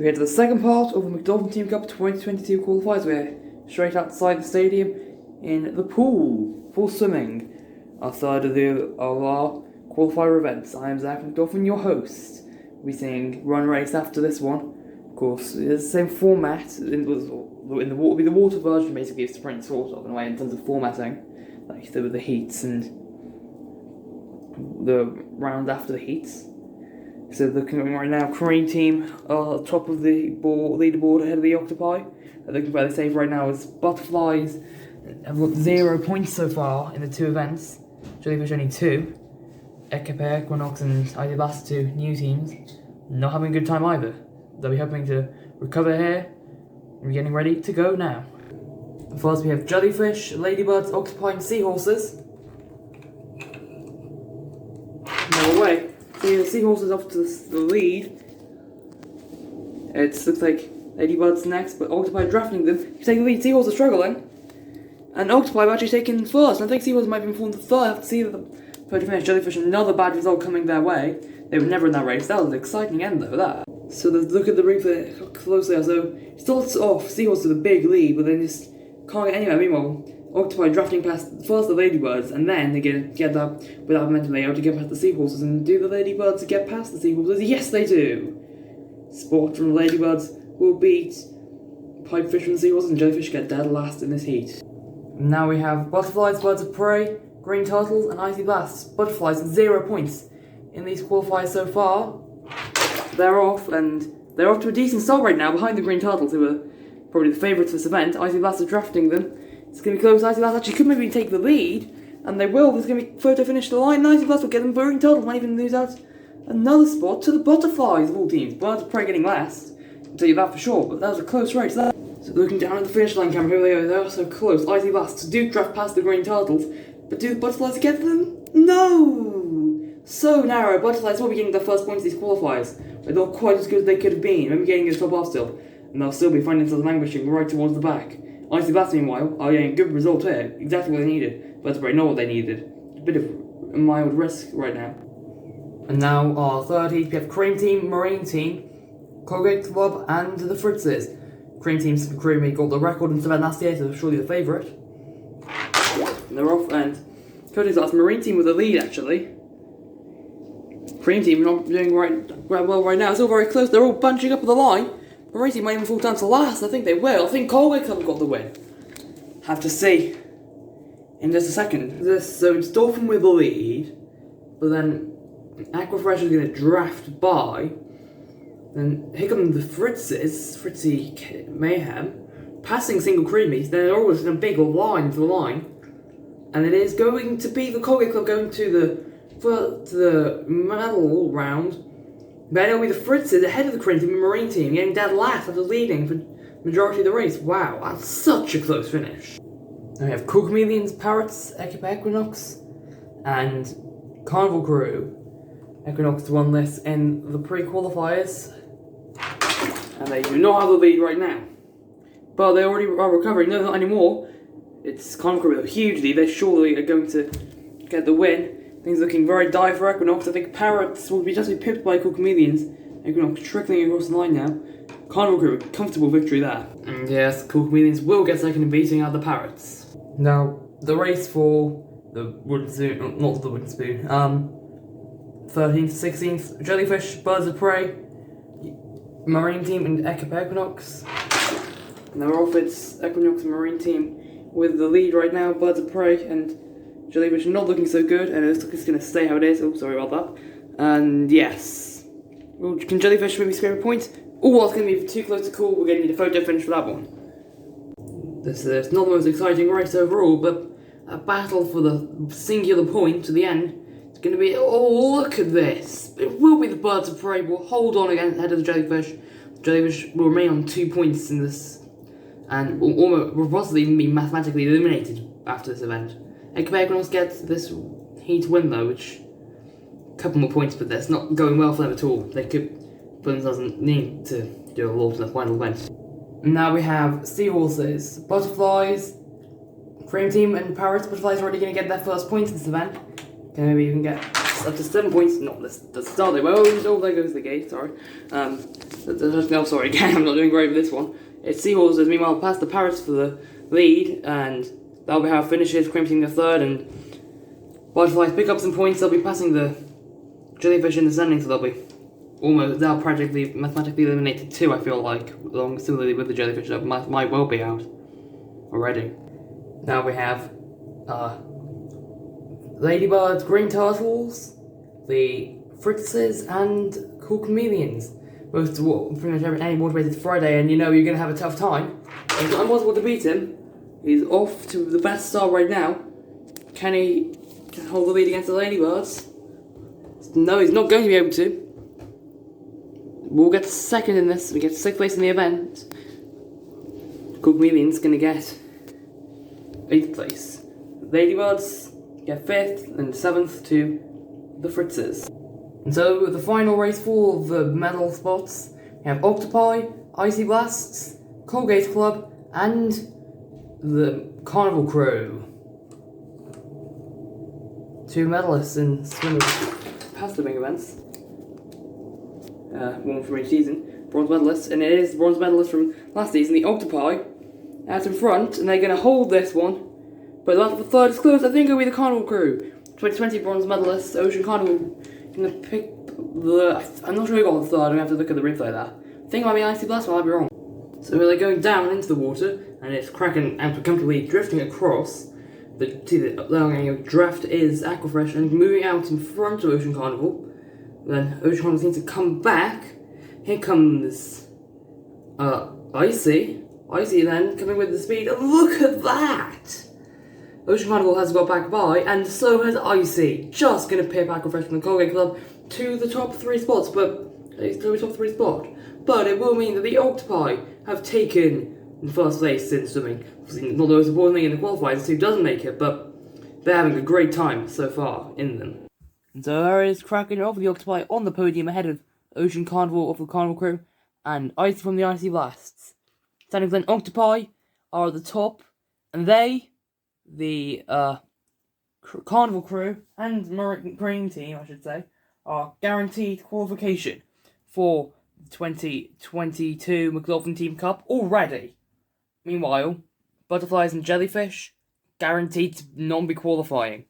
We get to the second part of the McDolphin Team Cup 2022 qualifiers. We're straight outside the stadium in the pool, full swimming. Our third of our qualifier events. I am Zach McDolphin, your host. We'll be seeing run race after this one. Of course, it's the same format. It will be the water version, basically, of sprint, sort of, in a way, in terms of formatting. Like the heats and the round after the heats. So looking right now, Cream Team are top of the leaderboard ahead of the Octopi. Looking fairly safe right now as Butterflies have got 0 points so far in the two events. Jellyfish only 2. Équipe, Equinox and Ladybirds, 2 new teams, not having a good time either. They'll be hoping to recover here and getting ready to go now. First we have Jellyfish, Ladybirds, Octopi and Seahorses. No way. See the Seahorses off to the lead. It looks like Ladybirds next, but Octopi drafting them. If you take the lead, Seahorses struggling. And Octopi have actually taken first. And I think Seahorses might have been falling to third. I have to see the third finish. Jellyfish, another bad result coming their way. They were never in that race. That was an exciting end though, that. So let's look at the replay closely. So it starts off Seahorses with a big lead, but then just can't get anywhere. Meanwhile, Octopi drafting past first the Ladybirds, and then they get that without momentum, they able to get past the Seahorses. And do the Ladybirds get past the Seahorses? Yes, they do. Sport from the Ladybirds will beat Pipefish from the Seahorses, and Jellyfish get dead last in this heat. Now we have Butterflies, Birds of Prey, Green Turtles, and Icy Blasts. Butterflies 0 points in these qualifiers so far. They're off to a decent start right now behind the Green Turtles, who are probably the favourites for this event. Icy Blasts are drafting them. It's going to be close. Icy Blasts actually could maybe take the lead, and they will. There's going to be photo finish the line. Icy Blasts will get them. Green Turtles might even lose out another spot to the Butterflies of all teams. Birds of Prey getting last. I'll tell you that for sure, but that was a close race. So looking down at the finish line camera, here they are. They're so close. Icy Blasts do draft past the Green Turtles, but do the Butterflies get them? No! So narrow. Butterflies will be getting their first points in these qualifiers, but not quite as good as they could have been. Maybe getting a top half still, and they'll still be finding themselves languishing right towards the back. Icy Blasts, meanwhile, are getting a good result here. Exactly what they needed. But they know what they needed. A bit of a mild risk right now. And now our third heat, we have Cream Team, Marine Team, Colgate Club, and the Fritzes. Cream Team's Creamy got the record in this event last year, so surely the favourite. And they're off, and Cody's last. Marine Team with the lead, actually. Cream Team not doing well right now. It's all very close. They're all bunching up at the line. Marine Team might even fall down to last. I think they will. I think Colgate Club got the win. Have to see in just a second. So it's Dolphin with the lead, but then Aquafresh is going to draft by. Then here come the Fritzes, Fritzy Mayhem, passing single creamies. They're always in a big line to the line, and it is going to be the Colgate Club going to the medal round. Then it'll be the Fritzes ahead of the Cream Team and Marine Team, getting dead last after leading for majority of the race. Wow, that's such a close finish. Then we have Chameleons, Parrots, Équipe, Equinox, and Carnival crew. Equinox won this in the pre-qualifiers, and they do not have the lead right now. But they already are recovering. No, not anymore. It's Carnival crew with a huge lead. They surely are going to get the win. Things looking very dire for Equinox. I think Parrots will just be pipped by Chameleons. Equinox trickling across the line now. Carnival crew, comfortable victory there. And yes, Chameleons will get second in beating out the Parrots. Now, the race for the wooden spoon, not the wooden spoon, 13th, 16th, Jellyfish, Birds of Prey, Marine Team and Équipe Equinox. And they're off. It's Equinox and Marine Team with the lead right now. Birds of Prey and Jellyfish not looking so good, and it looks like it's going to stay how it is. Oh, sorry about that. And yes. Well, can Jellyfish maybe scrape a point? Oh, it's going to be too close to call. We're going to need a photo finish for that one. This is not the most exciting race overall, but a battle for the singular point to the end. It's going to be, oh, look at this. It will be the Birds of Prey. Will hold on against ahead of the Jellyfish. Jellyfish will remain on 2 points in this, and will possibly even be mathematically eliminated after this event. Équipe Equinox gets this heat win though, which a couple more points, but that's not going well for them at all. They could put themselves in need to do a lot in the final event. Now we have Seahorses, Butterflies, Cream Team and Parrots. Butterflies are already going to get their first points in this event. Can maybe even get Parrots up to 7 points. Not the start. They won't. Oh, there goes the gate. Sorry. No, sorry again. I'm not doing great with this one. It's Seahorses. Meanwhile, past the Parrots for the lead, and that'll be how it finishes. Cream Team the third, and Butterflies pick up some points. They'll be passing the Jellyfish in the standings, so they'll practically mathematically eliminated 2. I feel like, along similarly with the Jellyfish, that might well be out already. Now we have Ladybirds, Green Turtles, the Fritzes, and Cool Chameleons. Most pretty much any motivated Friday, and you know you're going to have a tough time. It's not impossible to beat him. He's off to the best start right now. Can he hold the lead against the Ladybirds? No, he's not going to be able to. We'll get second in this. We get 6th place in the event. Cool Chameleon's going to get 8th place. Ladybirds get 5th and 7th to the Fritzes. And so the final race for the medal spots, we have Octopi, Icy Blasts, Colgate Club, and the Carnival Crew. 2 medalists in swimmers past the big events. One from each season. Bronze medalists, and it is the bronze medalist from last season, the Octopi, out in front, and they're going to hold this one. But the battle for third is close. I think it'll be the Carnival Crew. 2020 bronze medalists, Ocean Carnival, going to pick the... I'm not sure who got the third, I'm going to have to look at the replay there. I think it might be Icy Blast, but I'll be wrong. So they're going down into the water, and it's cracking and comfortably drifting across. The draft is Aquafresh and moving out in front of Ocean Carnival. Then Ocean Carnival seems to come back. Here comes Icy. Icy then coming with the speed. Look at that! Ocean Carnival has got back by, and so has Icy. Just going to pip Aquafresh from the Colgate Club to the top 3 spots, but it's to the top 3 spot. But it will mean that the Octopi have taken the first place in swimming. Not those importantly in the qualifiers, who doesn't make it, but they're having a great time so far in them. And so there is cracking over the Octopi on the podium ahead of Ocean Carnival of the Carnival Crew and Icy from the Icy Blasts. Standing then Octopi are at the top, and they, the Carnival Crew and Marine Team, I should say, are guaranteed qualification for the 2022 McDolphin Team Cup already. Meanwhile, Butterflies and Jellyfish guaranteed to not be qualifying.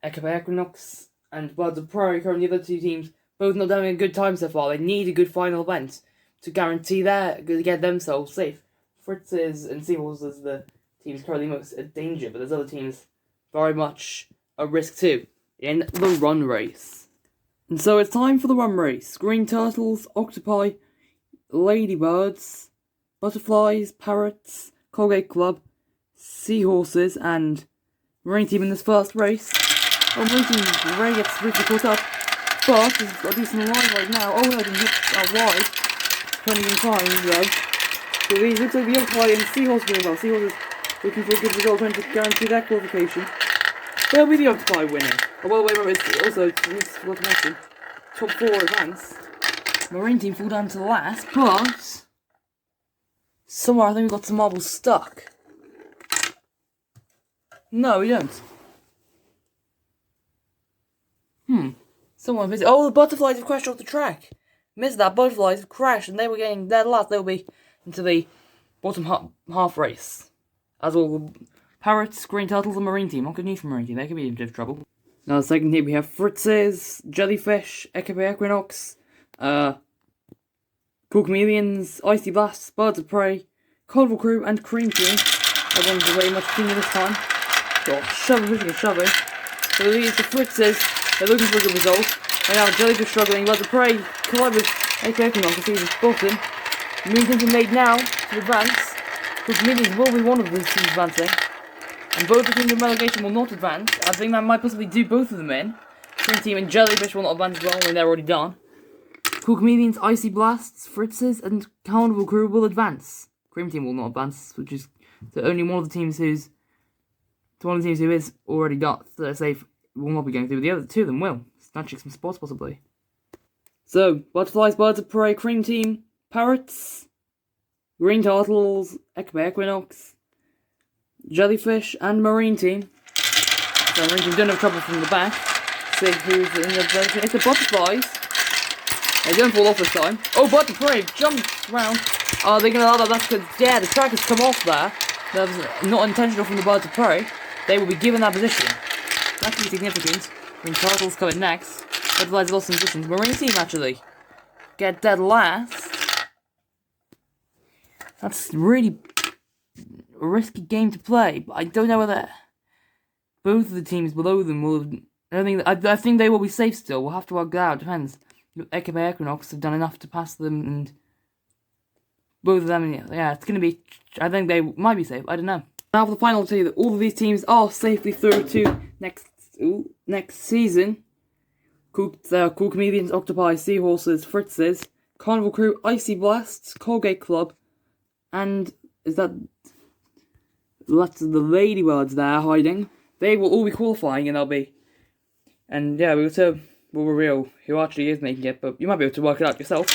Équipe, Equinox, and Birds of Prey, currently the other 2 teams, both not having a good time so far. They need a good final event to guarantee to get themselves safe. Fritzes and Seahorses are the teams currently most in danger, but there's other teams very much a risk too in the run race. And so it's time for the run race. Green Turtles, Octopi, Ladybirds, Butterflies, Parrots, Colgate Club, Seahorses, and Marine Team in this first race. Oh, Marine Team Ray gets briefly caught up, but he's got a decent line right now. Oh, I didn't hit out wide. 20 in time, though. So these looks like the Octopi and Seahorse doing well. Seahorses looking for a good result, trying to guarantee their qualification. They'll be the Octopi winning. Oh, by the way, remember, it's also, forgot to mention, top 4 advance. Marine Team fall down to last, but somewhere I think we've got some marbles stuck. No, we don't. Someone busy. Oh, the Butterflies have crashed off the track. Missed that. Butterflies have crashed, and they were getting dead last. They'll be into the bottom half race. As all the Parrots, Green Turtles, and Marine Team. Not good news for Marine Team. They could be in a bit of trouble. Now, the second team we have Fritzes, Jellyfish, Équipe, Equinox, Cool Chameleons, Icy Blasts, Birds of Prey, Carnival Crew, and Cream Team. Everyone's way much cleaner this time. Got shoving. So these the Fritzes. They're looking for a good result. Right now, Jellyfish struggling. Birds of Prey collide with Equinox to see the bottom. Movement made now to advance. Cool Chameleons will be one of these teams advancing. And both the teams in relegation will not advance. I think that might possibly do both of them in. Cream Team and Jellyfish will not advance as well when they're already done. Cool Chameleons, Icy Blasts, Fritzes, and Carnival Crew will advance. Cream Team will not advance, which is the only one of the teams who is already got safe will not be going through. The other 2 of them will, snatching some spots possibly. So, Butterflies, Birds of Prey, Cream Team, Parrots, Green Turtles, Équipe, Equinox, Jellyfish, and Marine Team. So Marine Team don't have trouble from the back. See who's in the version. It's the Butterflies. They don't fall off this time. Oh, but the Prey jumped around. Are they going to allow that? Because, yeah, the track has come off there. That was not intentional from the Birds of Prey. They will be given that position. That's really significant. When Turtles coming next. Butterflies lost some positions. Marine Team, actually, get dead last. That's really a risky game to play, but I don't know whether both of the teams below them will. I think they will be safe still. We'll have to work that out. Depends. Équipe and Equinox have done enough to pass them, and both of them. Yeah, it's going to be. I think they might be safe. I don't know. Now for the final two, that all of these teams are safely through to next season. Cool Chameleons, Octopi, Seahorses, Fritzes, Carnival Crew, Icy Blasts, Colgate Club, and is that lots of the Ladybirds there hiding? They will all be qualifying, and they'll be. And yeah, we'll reveal who actually is making it, but you might be able to work it out yourself.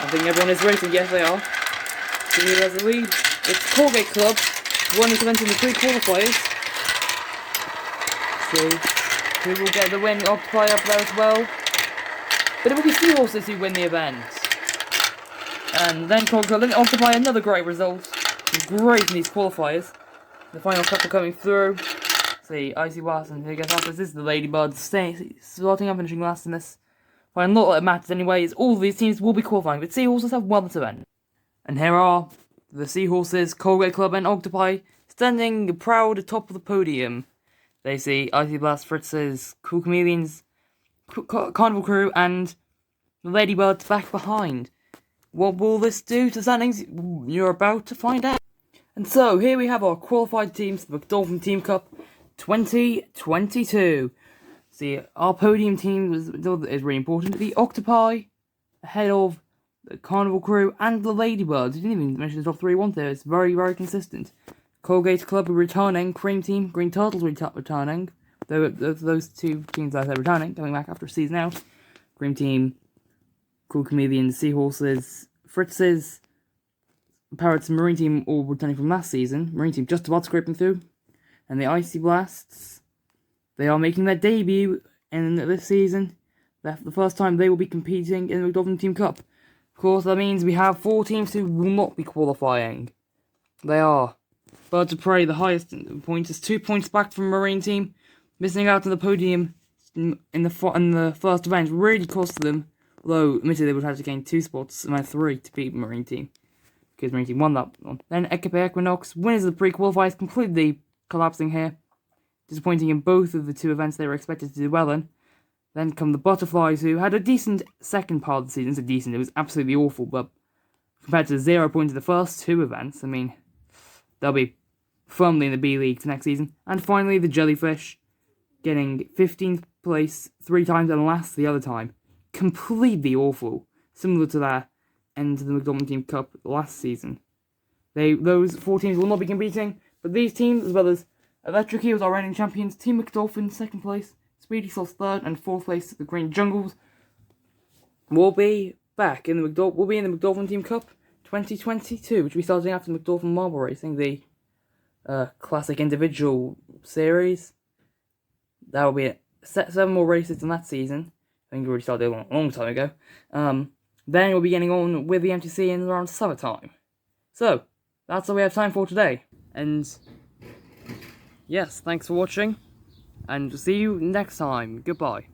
I think everyone is racing. Yes, they are. So who has the lead? It's Colgate Club, one is event in the 3 qualifiers. So who will get the win? Octopi up there as well. But it will be Seahorses who win the event. And then Colgate, then Octopi, another great result. Great in these qualifiers. The final couple coming through. See, Icy Blast and who gets after this is the Ladybirds starting up, finishing last in this. Fine, not that it matters anyway, is all of these teams will be qualifying, but Seahorses have won this event. And here are the Seahorses, Colgate Club and Octopi standing proud atop of the podium. They see Icy Blast, Fritzes, Cool Chameleons, Carnival Crew and the Ladybirds back behind. What will this do to the standings? You're about to find out. And so, here we have our qualified teams, the McDolphin Team Cup 2022. See, our podium team is really important. The Octopi, ahead of the Carnival Crew and the Ladybirds. We didn't even mention the top 3 once there. It's very, very consistent. Colgate Club are returning. Cream Team, Green Turtles returning. Those two teams I said returning, coming back after a season out. Cream Team, Cool Chameleons, Seahorses, Fritzes, Parrots and Marine Team all returning from last season. Marine Team just about scraping through. And the Icy Blasts, they are making their debut in this season. That's the first time they will be competing in the McDolphin Team Cup. Of course, that means we have 4 teams who will not be qualifying. They are Birds of Prey, the highest points, is 2 points back from Marine Team. Missing out on the podium in the first event really cost them. Although, admittedly, they would have to gain 2 spots, and 3 to beat Marine Team. Because Marine Team won that one. Then Équipe Equinox, winners of the pre-qualifiers, completely collapsing here. Disappointing in both of the 2 events they were expected to do well in. Then come the Butterflies, who had a decent second part of the season. It was absolutely awful, but compared to the 0 points in the first 2 events, I mean, they'll be firmly in the B League next season. And finally, the Jellyfish, getting 15th place 3 times and last the other time. Completely awful, similar to their end of the McDolphin Team Cup last season. Those 4 teams will not be competing, but these teams, as well as Electric Eels, our reigning champions, Team McDolphin 2nd place, Speedy Sauce 3rd, and 4th place the Green Jungles, will be back in the McDolphin Team Cup 2022, which will be starting after the McDolphin Marble Racing, the classic individual series. That will be 7 more races in that season. I think we already started a long time ago. Then we'll be getting on with the MTC in around summertime. So, that's all we have time for today. And, yes, thanks for watching. And see you next time. Goodbye.